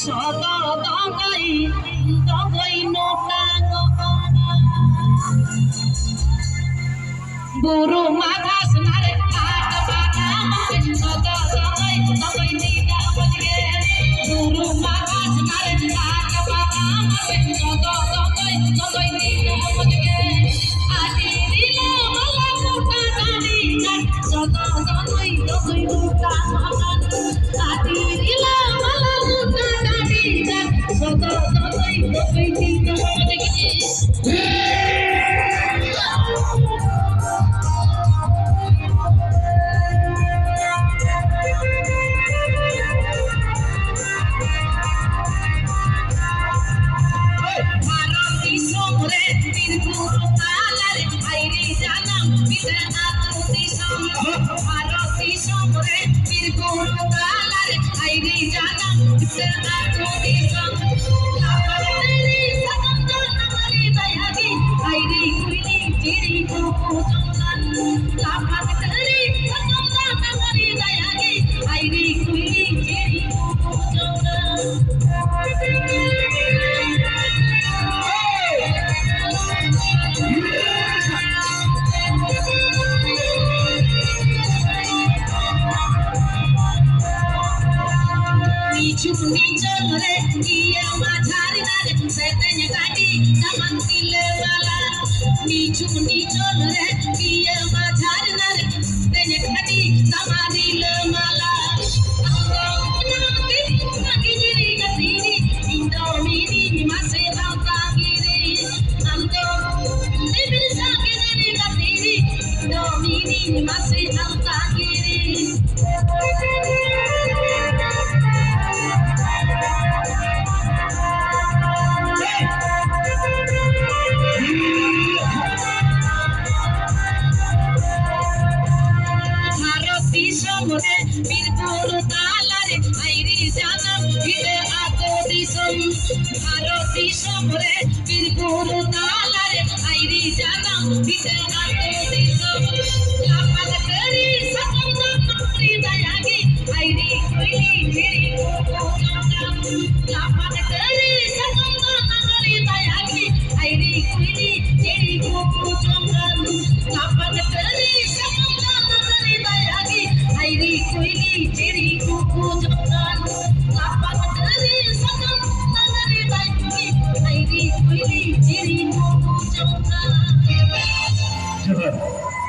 সদ দগই দগই নোটা বুড়ো মাঘাস নারে কাট বাটা সদ দগই দগই নিদা বজগে বুড়ো মাঘাস নারে কাট বাটা সদ দগই দগই নিদা বজগে আদি দিল মালা মোটা দানি সদ দগই দগই নোটা আদি দিল মালা মোটা দানি সদ দগই দগই Nida বজগে Chuni chore kiya madhari dare setenya kati saman tile wala ni chuni chore kiya madhari dare setenya kati saman tile wala Magiri katiri indomini mase tangiri amto debil sakiri katiri indomini mase tangiri Birburu talare airi janam ide ato disam Bharati samre birburu talare airi janam ide ato disam Lapan kari sakam